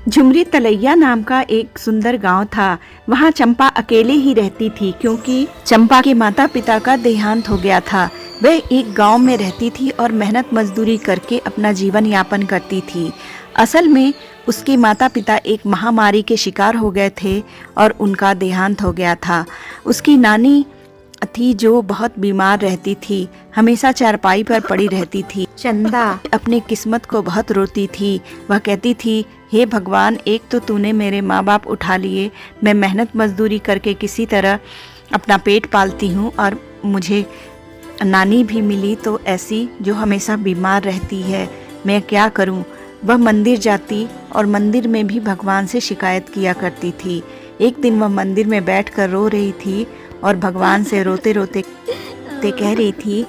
झुमरी तलैया नाम का एक सुंदर गांव था। वहां चंपा अकेले ही रहती थी क्योंकि चंपा के माता पिता का देहांत हो गया था। वह एक गांव में रहती थी और मेहनत मजदूरी करके अपना जीवन यापन करती थी। असल में उसके माता पिता एक महामारी के शिकार हो गए थे और उनका देहांत हो गया था। उसकी नानी थी जो बहुत बीमार रहती थी, हमेशा चारपाई पर पड़ी रहती थी। चंदा अपने किस्मत को बहुत रोती थी। वह कहती थी, हे भगवान, एक तो तूने मेरे माँ बाप उठा लिए, मैं मेहनत मजदूरी करके किसी तरह अपना पेट पालती हूँ, और मुझे नानी भी मिली तो ऐसी जो हमेशा बीमार रहती है, मैं क्या करूँ। वह मंदिर जाती और मंदिर में भी भगवान से शिकायत किया करती थी। एक दिन वह मंदिर में बैठकर रो रही थी और भगवान से रोते रोते कह रही थी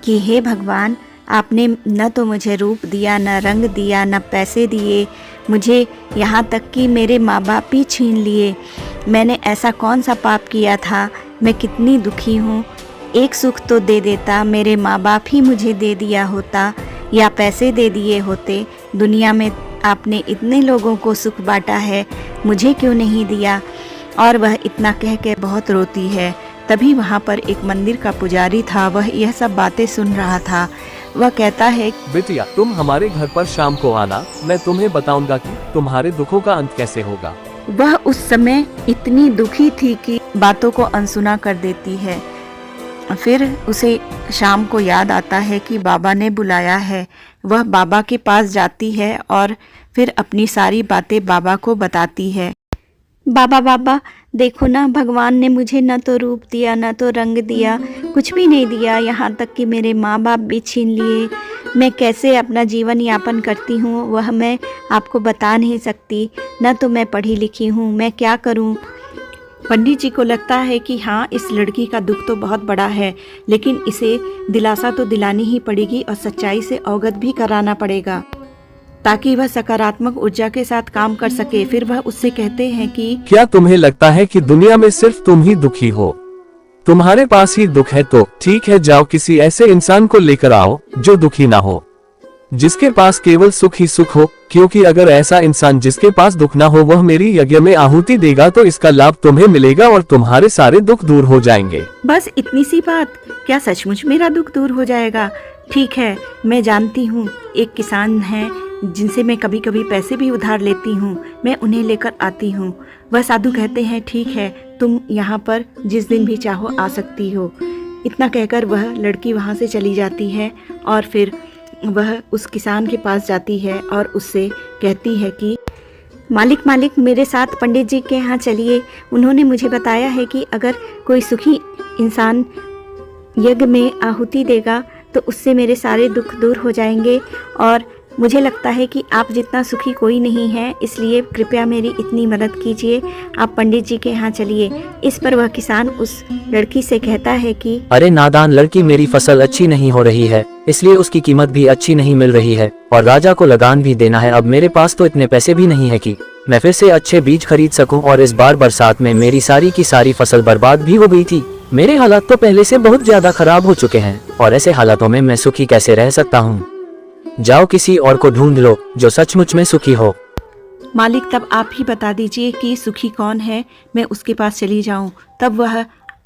कि हे भगवान, आपने न तो मुझे रूप दिया, न रंग दिया, न पैसे दिए, मुझे यहाँ तक कि मेरे माँ बाप भी छीन लिए। मैंने ऐसा कौन सा पाप किया था, मैं कितनी दुखी हूँ। एक सुख तो दे देता, मेरे माँ बाप ही मुझे दे दिया होता या पैसे दे दिए होते। दुनिया में आपने इतने लोगों को सुख बांटा है, मुझे क्यों नहीं दिया। और वह इतना कह के बहुत रोती है। तभी वहाँ पर एक मंदिर का पुजारी था, वह यह सब बातें सुन रहा था। वह कहता है, बिटिया, तुम हमारे घर पर शाम को आना, मैं तुम्हें बताऊंगा कि तुम्हारे दुखों का अंत कैसे होगा। वह उस समय इतनी दुखी थी कि बातों को अनसुना कर देती है। फिर उसे शाम को याद आता है कि बाबा ने बुलाया है। वह बाबा के पास जाती है और फिर अपनी सारी बातें बाबा को बताती है। बाबा बाबा, देखो ना, भगवान ने मुझे न तो रूप दिया, न तो रंग दिया, कुछ भी नहीं दिया। यहाँ तक कि मेरे माँ बाप भी छीन लिए। मैं कैसे अपना जीवन यापन करती हूँ वह मैं आपको बता नहीं सकती। न तो मैं पढ़ी लिखी हूँ, मैं क्या करूँ। पंडित जी को लगता है कि हाँ, इस लड़की का दुख तो बहुत बड़ा है, लेकिन इसे दिलासा तो दिलानी ही पड़ेगी और सच्चाई से अवगत भी कराना पड़ेगा ताकि वह सकारात्मक ऊर्जा के साथ काम कर सके। फिर वह उससे कहते हैं कि क्या तुम्हें लगता है कि दुनिया में सिर्फ तुम ही दुखी हो? तुम्हारे पास ही दुख है तो ठीक है, जाओ किसी ऐसे इंसान को लेकर आओ जो दुखी ना हो, जिसके पास केवल सुख ही सुख हो। क्योंकि अगर ऐसा इंसान जिसके पास दुख ना हो वह मेरी यज्ञ में आहुति देगा तो इसका लाभ तुम्हें मिलेगा और तुम्हारे सारे दुख दूर हो जाएंगे। बस इतनी सी बात, क्या सचमुच मेरा दुख दूर हो जाएगा? ठीक है, मैं जानती हूँ एक किसान है जिनसे मैं कभी कभी पैसे भी उधार लेती हूँ, मैं उन्हें लेकर आती हूँ। वह साधु कहते हैं, ठीक है, तुम यहाँ पर जिस दिन भी चाहो आ सकती हो। इतना कहकर वह लड़की वहाँ से चली जाती है और फिर वह उस किसान के पास जाती है और उससे कहती है कि मालिक मालिक, मेरे साथ पंडित जी के यहाँ चलिए। उन्होंने मुझे बताया है कि अगर कोई सुखी इंसान यज्ञ में आहुति देगा तो उससे मेरे सारे दुख दूर हो जाएंगे, और मुझे लगता है कि आप जितना सुखी कोई नहीं है, इसलिए कृपया मेरी इतनी मदद कीजिए, आप पंडित जी के यहाँ चलिए। इस पर वह किसान उस लड़की से कहता है कि अरे नादान लड़की, मेरी फसल अच्छी नहीं हो रही है, इसलिए उसकी कीमत भी अच्छी नहीं मिल रही है और राजा को लगान भी देना है। अब मेरे पास तो इतने पैसे भी नहीं है कि मैं फिर से अच्छे बीज खरीद सकूं, और इस बार बरसात में मेरी सारी की सारी फसल बर्बाद भी हो गई थी। मेरे हालात तो पहले से बहुत ज्यादा खराब हो चुके हैं और ऐसे हालातों में मैं सुखी कैसे रह सकता हूँ। जाओ किसी और को ढूंढ लो जो सचमुच में सुखी हो। मालिक, तब आप ही बता दीजिए कि सुखी कौन है, मैं उसके पास चली जाऊं। तब वह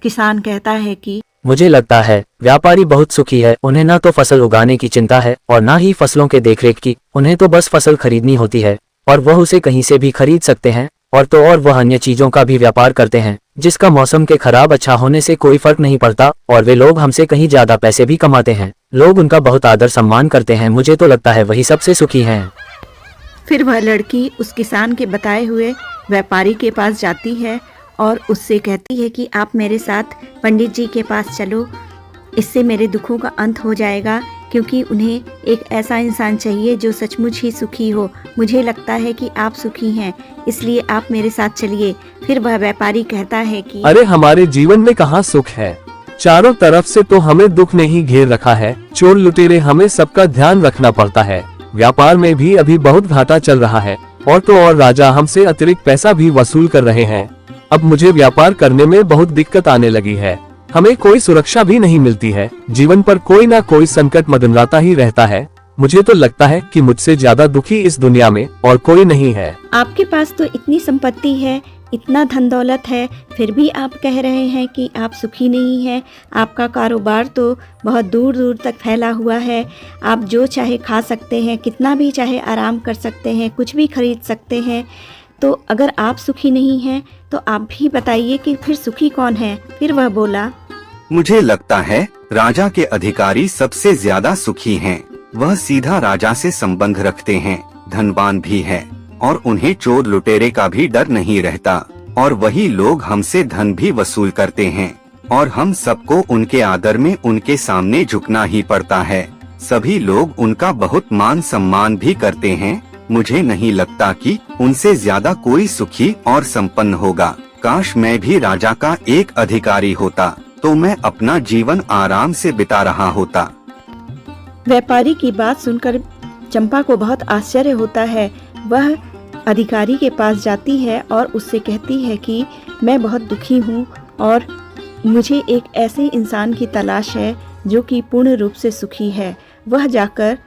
किसान कहता है कि मुझे लगता है व्यापारी बहुत सुखी है, उन्हें ना तो फसल उगाने की चिंता है और ना ही फसलों के देखरेख की, उन्हें तो बस फसल खरीदनी होती है और वह उसे कहीं से भी खरीद सकते हैं। और वह अन्य चीजों का भी व्यापार करते हैं जिसका मौसम के खराब अच्छा होने से कोई फर्क नहीं पड़ता, और वे लोग हमसे कहीं ज्यादा पैसे भी कमाते हैं। लोग उनका बहुत आदर सम्मान करते हैं। मुझे तो लगता है वही सबसे सुखी हैं। फिर वह लड़की उस किसान के बताए हुए व्यापारी के पास जाती है और उससे कहती है कि आप मेरे साथ पंडित जी के पास चलो, इससे मेरे दुखों का अंत हो जाएगा, क्योंकि उन्हें एक ऐसा इंसान चाहिए जो सचमुच ही सुखी हो। मुझे लगता है कि आप सुखी हैं, इसलिए आप मेरे साथ चलिए। फिर वह व्यापारी कहता है कि अरे हमारे जीवन में कहाँ सुख है, चारों तरफ से तो हमें दुख ने ही घेर रखा है। चोर लुटेरे, हमें सबका ध्यान रखना पड़ता है। व्यापार में भी अभी बहुत घाटा चल रहा है और तो और राजा हमसे अतिरिक्त पैसा भी वसूल कर रहे हैं। अब मुझे व्यापार करने में बहुत दिक्कत आने लगी है, हमें कोई सुरक्षा भी नहीं मिलती है। जीवन पर कोई ना कोई संकट मंडराता ही रहता है। मुझे तो लगता है कि मुझसे ज्यादा दुखी इस दुनिया में और कोई नहीं है। आपके पास तो इतनी संपत्ति है, इतना धन दौलत है, फिर भी आप कह रहे हैं कि आप सुखी नहीं हैं। आपका कारोबार तो बहुत दूर दूर तक फैला हुआ है। आप जो चाहे खा सकते हैं, कितना भी चाहे आराम कर सकते हैं, कुछ भी खरीद सकते हैं। तो अगर आप सुखी नहीं हैं तो आप भी बताइए कि फिर सुखी कौन है। फिर वह बोला, मुझे लगता है राजा के अधिकारी सबसे ज्यादा सुखी हैं। वह सीधा राजा से संबंध रखते हैं, धनवान भी है और उन्हें चोर लुटेरे का भी डर नहीं रहता। और वही लोग हमसे धन भी वसूल करते हैं और हम सबको उनके आदर में उनके सामने झुकना ही पड़ता है। सभी लोग उनका बहुत मान सम्मान भी करते हैं। मुझे नहीं लगता कि उनसे ज्यादा कोई सुखी और संपन्न होगा। काश मैं भी राजा का एक अधिकारी होता तो मैं अपना जीवन आराम से बिता रहा होता। व्यापारी की बात सुनकर चंपा को बहुत आश्चर्य होता है। वह अधिकारी के पास जाती है और उससे कहती है कि मैं बहुत दुखी हूँ और मुझे एक ऐसे इंसान की तलाश है जो कि पूर्ण रूप से सुखी है। वह जाकर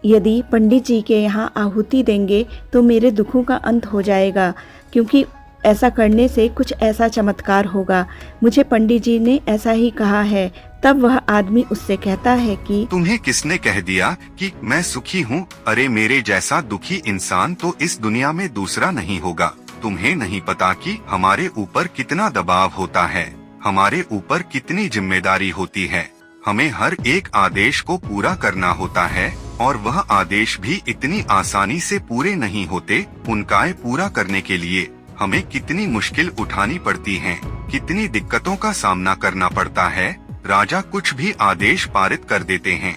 यदि पंडित जी के यहाँ आहुति देंगे तो मेरे दुखों का अंत हो जाएगा, क्योंकि ऐसा करने से कुछ ऐसा चमत्कार होगा। मुझे पंडित जी ने ऐसा ही कहा है। तब वह आदमी उससे कहता है कि तुम्हें किसने कह दिया कि मैं सुखी हूँ? अरे मेरे जैसा दुखी इंसान तो इस दुनिया में दूसरा नहीं होगा। तुम्हें नहीं पता कि हमारे ऊपर कितना दबाव होता है, हमारे ऊपर कितनी जिम्मेदारी होती है। हमें हर एक आदेश को पूरा करना होता है और वह आदेश भी इतनी आसानी से पूरे नहीं होते। उनका पूरा करने के लिए हमें कितनी मुश्किल उठानी पड़ती है, कितनी दिक्कतों का सामना करना पड़ता है। राजा कुछ भी आदेश पारित कर देते हैं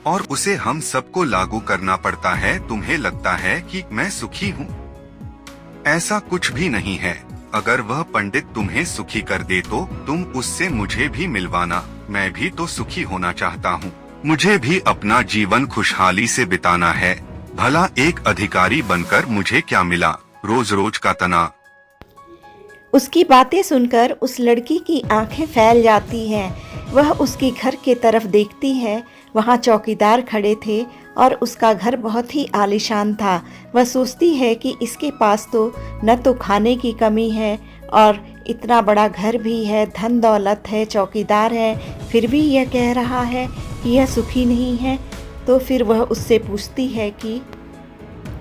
और उसे हम सबको लागू करना पड़ता है। तुम्हें लगता है कि मैं सुखी हूँ? ऐसा कुछ भी नहीं है। अगर वह पंडित तुम्हें सुखी कर दे तो तुम उससे मुझे भी मिलवाना। मैं भी तो सुखी होना चाहता हूँ। मुझे भी अपना जीवन खुशहाली से बिताना है। भला एक अधिकारी बनकर मुझे क्या मिला? रोज रोज का तनाव। उसकी बातें सुनकर उस लड़की की आंखें फैल जाती हैं। वह उसके घर के तरफ देखती है। वहाँ चौकीदार खड़े थे और उसका घर बहुत ही आलीशान था। वह सोचती है कि इसके पास तो न तो खाने की कमी है और इतना बड़ा घर भी है, धन दौलत है, चौकीदार है, फिर भी यह कह रहा है कि यह सुखी नहीं है। तो फिर वह उससे पूछती है कि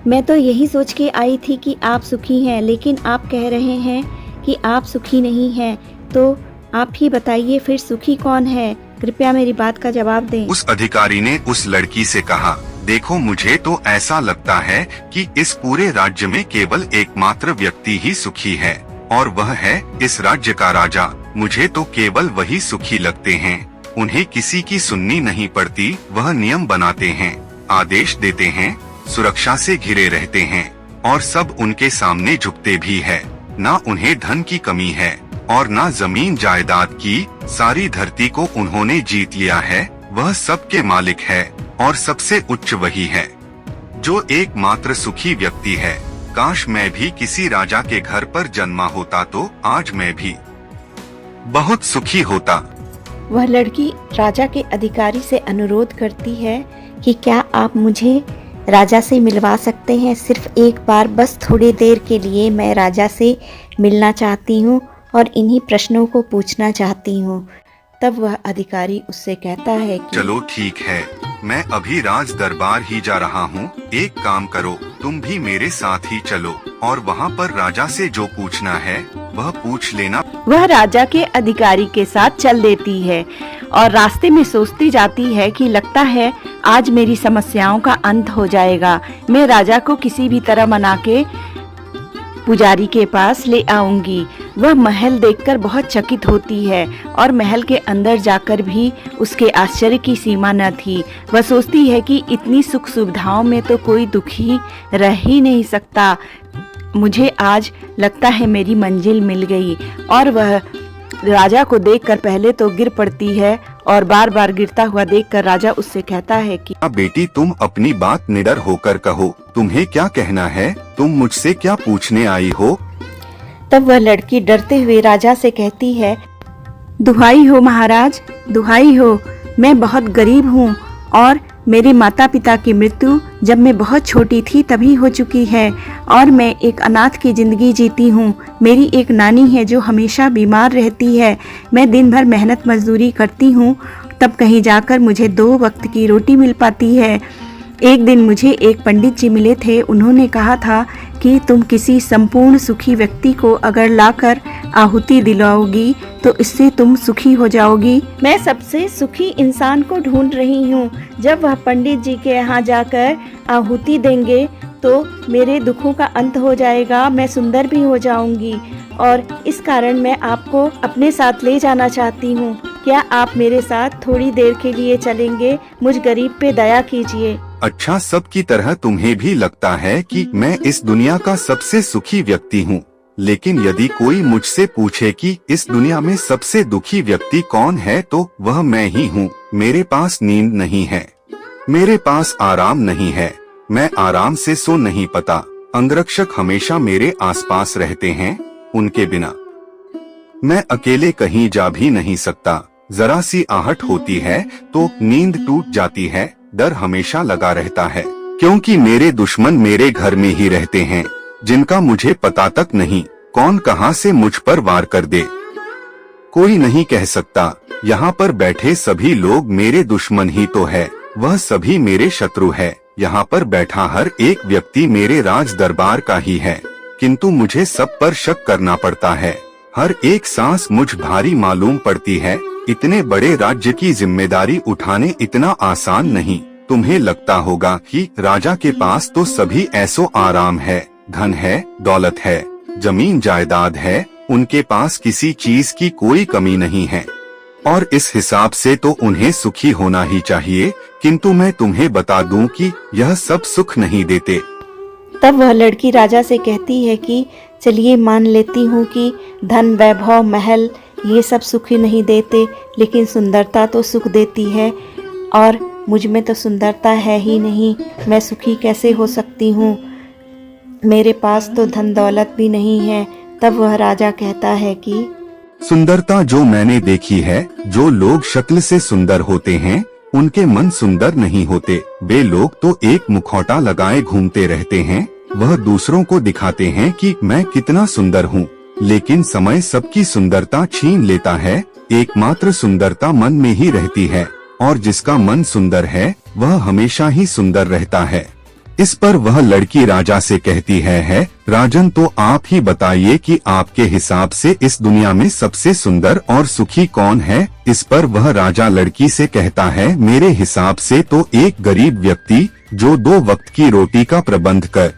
मैं तो यही सोच के आई थी कि आप सुखी हैं, लेकिन आप कह रहे हैं कि आप सुखी नहीं हैं। तो आप ही बताइए फिर सुखी कौन है? कृपया मेरी बात का जवाब दें। उस अधिकारी ने उस लड़की से कहा, देखो मुझे तो ऐसा लगता है कि इस पूरे राज्य में केवल एकमात्र व्यक्ति ही सुखी है और वह है इस राज्य का राजा। मुझे तो केवल वही सुखी लगते हैं। उन्हें किसी की सुननी नहीं पड़ती। वह नियम बनाते हैं, आदेश देते हैं, सुरक्षा से घिरे रहते हैं और सब उनके सामने झुकते भी है। ना उन्हें धन की कमी है और ना जमीन जायदाद की। सारी धरती को उन्होंने जीत लिया है। वह सबके मालिक है और सबसे उच्च वही है जो एकमात्र सुखी व्यक्ति है। काश मैं भी किसी राजा के घर पर जन्मा होता तो आज मैं भी बहुत सुखी होता। वह लड़की राजा के अधिकारी से अनुरोध करती है कि क्या आप मुझे राजा से मिलवा सकते हैं? सिर्फ एक बार, बस थोड़ी देर के लिए मैं राजा से मिलना चाहती हूँ और इन्हीं प्रश्नों को पूछना चाहती हूँ। तब वह अधिकारी उससे कहता है कि चलो ठीक है, मैं अभी राज दरबार ही जा रहा हूँ। एक काम करो, तुम भी मेरे साथ ही चलो और वहाँ पर राजा से जो पूछना है वह पूछ लेना। वह राजा के अधिकारी के साथ चल देती है और रास्ते में सोचती जाती है कि लगता है आज मेरी समस्याओं का अंत हो जाएगा। मैं राजा को किसी भी तरह मना के पुजारी के पास ले आऊंगी। वह महल देखकर बहुत चकित होती है और महल के अंदर जाकर भी उसके आश्चर्य की सीमा न थी। वह सोचती है कि इतनी सुख सुविधाओं में तो कोई दुखी रह ही नहीं सकता। मुझे आज लगता है मेरी मंजिल मिल गई। और वह राजा को देखकर पहले तो गिर पड़ती है और बार बार गिरता हुआ देखकर राजा उससे कहता है कि बेटी तुम अपनी बात निडर होकर कहो, तुम्हें क्या कहना है? तुम मुझसे क्या पूछने आई हो? तब वह लड़की डरते हुए राजा से कहती है, दुहाई हो महाराज, दुहाई हो, मैं बहुत गरीब हूँ और मेरे माता पिता की मृत्यु जब मैं बहुत छोटी थी तभी हो चुकी है और मैं एक अनाथ की जिंदगी जीती हूँ। मेरी एक नानी है जो हमेशा बीमार रहती है। मैं दिन भर मेहनत मजदूरी करती हूँ, तब कहीं जाकर मुझे 2 वक्त की रोटी मिल पाती है। एक दिन मुझे एक पंडित जी मिले थे। उन्होंने कहा था कि तुम किसी संपूर्ण सुखी व्यक्ति को अगर लाकर आहुति दिलाओगी तो इससे तुम सुखी हो जाओगी। मैं सबसे सुखी इंसान को ढूंढ रही हूँ। जब वह पंडित जी के यहाँ जाकर आहुति देंगे तो मेरे दुखों का अंत हो जाएगा, मैं सुंदर भी हो जाऊंगी और इस कारण मैं आपको अपने साथ ले जाना चाहती हूँ। क्या आप मेरे साथ थोड़ी देर के लिए चलेंगे? मुझ गरीब पे दया कीजिए। अच्छा, सबकी तरह तुम्हें भी लगता है कि मैं इस दुनिया का सबसे सुखी व्यक्ति हूँ, लेकिन यदि कोई मुझसे पूछे कि इस दुनिया में सबसे दुखी व्यक्ति कौन है तो वह मैं ही हूँ। मेरे पास नींद नहीं है, मेरे पास आराम नहीं है, मैं आराम से सो नहीं पाता। अंगरक्षक हमेशा मेरे आसपास रहते हैं, उनके बिना मैं अकेले कहीं जा भी नहीं सकता। जरा सी आहट होती है तो नींद टूट जाती है। डर हमेशा लगा रहता है क्योंकि मेरे दुश्मन मेरे घर में ही रहते हैं, जिनका मुझे पता तक नहीं कौन कहां से मुझ पर वार कर दे। कोई नहीं कह सकता। यहाँ पर बैठे सभी लोग मेरे दुश्मन ही तो है, वह सभी मेरे शत्रु है। यहाँ पर बैठा हर एक व्यक्ति मेरे राज दरबार का ही है, किंतु मुझे सब पर शक करना पड़ता है। हर एक सांस मुझ भारी मालूम पड़ती है। इतने बड़े राज्य की जिम्मेदारी उठाने इतना आसान नहीं। तुम्हें लगता होगा कि राजा के पास तो सभी ऐसो आराम है, धन है, दौलत है, जमीन जायदाद है, उनके पास किसी चीज की कोई कमी नहीं है और इस हिसाब से तो उन्हें सुखी होना ही चाहिए, किंतु मैं तुम्हें बता दूं कि यह सब सुख नहीं देते। तब वह लड़की राजा से कहती है कि चलिए मान लेती हूँ कि धन, वैभव, महल ये सब सुखी नहीं देते, लेकिन सुंदरता तो सुख देती है और मुझ में तो सुंदरता है ही नहीं। मैं सुखी कैसे हो सकती हूँ? मेरे पास तो धन दौलत भी नहीं है। तब वह राजा कहता है कि सुंदरता जो मैंने देखी है, जो लोग शक्ल से सुंदर होते हैं उनके मन सुंदर नहीं होते। वे लोग तो एक मुखौटा लगाए घूमते रहते हैं। वह दूसरों को दिखाते हैं कि मैं कितना सुंदर हूँ, लेकिन समय सबकी सुंदरता छीन लेता है। एकमात्र सुंदरता मन में ही रहती है और जिसका मन सुंदर है वह हमेशा ही सुंदर रहता है। इस पर वह लड़की राजा से कहती है राजन, तो आप ही बताइए कि आपके हिसाब से इस दुनिया में सबसे सुंदर और सुखी कौन है? इस पर वह राजा लड़की से कहता है, मेरे हिसाब से तो एक गरीब व्यक्ति जो 2 वक्त की रोटी का प्रबंध कर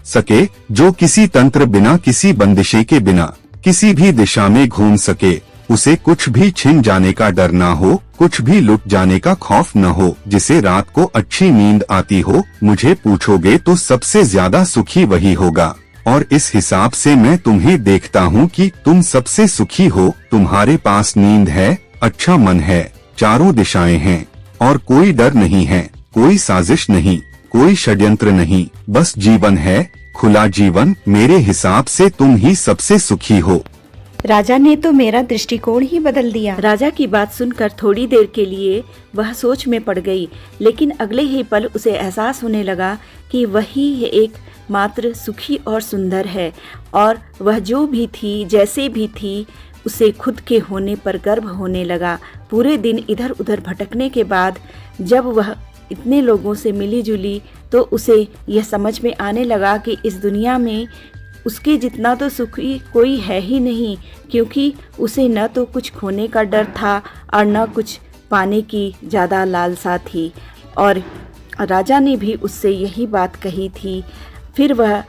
सके, जो किसी तंत्र बिना, किसी बंदिशे के बिना किसी भी दिशा में घूम सके, उसे कुछ भी छिन जाने का डर ना हो, कुछ भी लुट जाने का खौफ न हो, जिसे रात को अच्छी नींद आती हो। मुझे पूछोगे तो सबसे ज्यादा सुखी वही होगा और इस हिसाब से मैं तुम्हें देखता हूँ कि तुम सबसे सुखी हो। तुम्हारे पास नींद है, अच्छा मन है, चारों दिशाएं हैं और कोई डर नहीं है, कोई साजिश नहीं, कोई षड्यंत्र नहीं, बस जीवन है, खुला जीवन। मेरे हिसाब से तुम ही सबसे सुखी हो। राजा ने तो मेरा दृष्टिकोण ही बदल दिया। राजा की बात सुनकर थोड़ी देर के लिए वह सोच में पड़ गई, लेकिन अगले ही पल उसे एहसास होने लगा कि वही एक मात्र सुखी और सुंदर है और वह जो भी थी, जैसे भी थी, उसे खुद के होने पर गर्व होने लगा। पूरे दिन इधर उधर भटकने के बाद जब वह इतने लोगों से मिली जुली तो उसे यह समझ में आने लगा कि इस दुनिया में उसके जितना तो सुखी कोई है ही नहीं, क्योंकि उसे न तो कुछ खोने का डर था और न कुछ पाने की ज़्यादा लालसा थी। और राजा ने भी उससे यही बात कही थी। फिर वह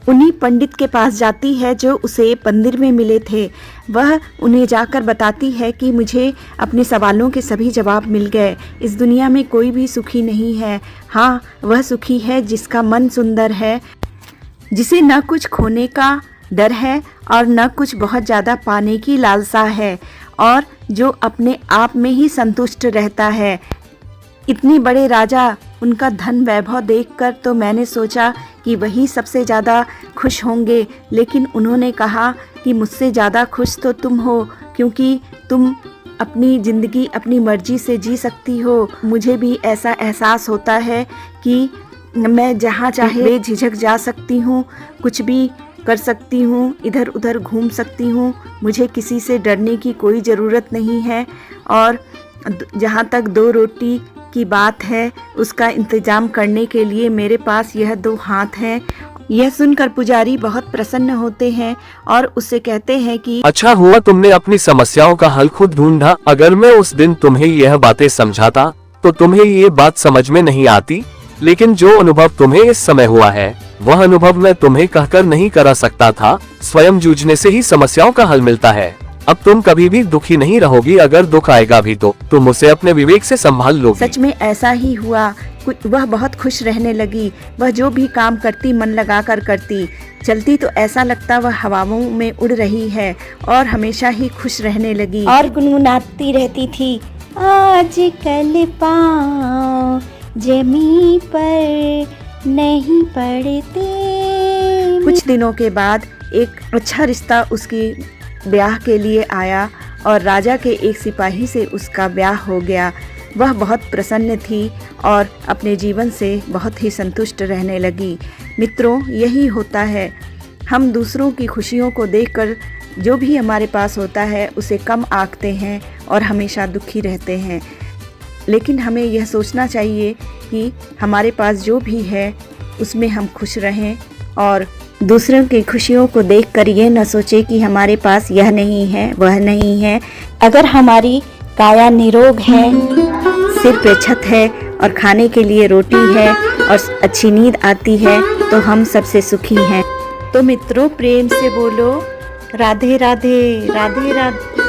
उन्हीं पंडित के पास जाती है जो उसे मंदिर में मिले थे। वह उन्हें जाकर बताती है कि मुझे अपने सवालों के सभी जवाब मिल गए। इस दुनिया में कोई भी सुखी नहीं है। हाँ, वह सुखी है जिसका मन सुंदर है, जिसे न कुछ खोने का डर है और न कुछ बहुत ज़्यादा पाने की लालसा है और जो अपने आप में ही संतुष्ट रहता है। इतने बड़े राजा, उनका धन वैभव देखकर तो मैंने सोचा कि वही सबसे ज़्यादा खुश होंगे, लेकिन उन्होंने कहा कि मुझसे ज़्यादा खुश तो तुम हो, क्योंकि तुम अपनी ज़िंदगी अपनी मर्जी से जी सकती हो। मुझे भी ऐसा एहसास होता है कि मैं जहाँ चाहे बेझिझक जा सकती हूँ, कुछ भी कर सकती हूँ, इधर उधर घूम सकती हूँ। मुझे किसी से डरने की कोई ज़रूरत नहीं है। और जहाँ तक 2 रोटी की बात है, उसका इंतज़ाम करने के लिए मेरे पास यह 2 हाथ हैं। यह सुनकर पुजारी बहुत प्रसन्न होते हैं और उससे कहते हैं कि अच्छा हुआ तुमने अपनी समस्याओं का हल खुद ढूंढा। अगर मैं उस दिन तुम्हें यह बातें समझाता तो तुम्हें ये बात समझ में नहीं आती। लेकिन जो अनुभव तुम्हें इस समय हुआ है, वह अनुभव मैं तुम्हें कहकर नहीं करा सकता था। स्वयं जूझने से ही समस्याओं का हल मिलता है। अब तुम कभी भी दुखी नहीं रहोगी। अगर दुख आएगा भी तो तुम उसे अपने विवेक से संभाल लोगी। सच में ऐसा ही हुआ। वह बहुत खुश रहने लगी। वह जो भी काम करती मन लगाकर करती। चलती तो ऐसा लगता वह हवाओं में उड़ रही है और हमेशा ही खुश रहने लगी और गुनगुनाती रहती थी, आज कल पाँव जमी पर नहीं पड़ते। कुछ दिनों के बाद एक अच्छा रिश्ता उसकी ब्याह के लिए आया और राजा के एक सिपाही से उसका ब्याह हो गया। वह बहुत प्रसन्न थी और अपने जीवन से बहुत ही संतुष्ट रहने लगी। मित्रों, यही होता है। हम दूसरों की खुशियों को देखकर जो भी हमारे पास होता है उसे कम आंकते हैं और हमेशा दुखी रहते हैं। लेकिन हमें यह सोचना चाहिए कि हमारे पास जो भी है उसमें हम खुश रहें और दूसरों की खुशियों को देखकर ये न सोचें कि हमारे पास यह नहीं है, वह नहीं है। अगर हमारी काया निरोग है, सिर पे छत है और खाने के लिए रोटी है और अच्छी नींद आती है तो हम सबसे सुखी हैं। तो मित्रों, प्रेम से बोलो राधे राधे, राधे राधे।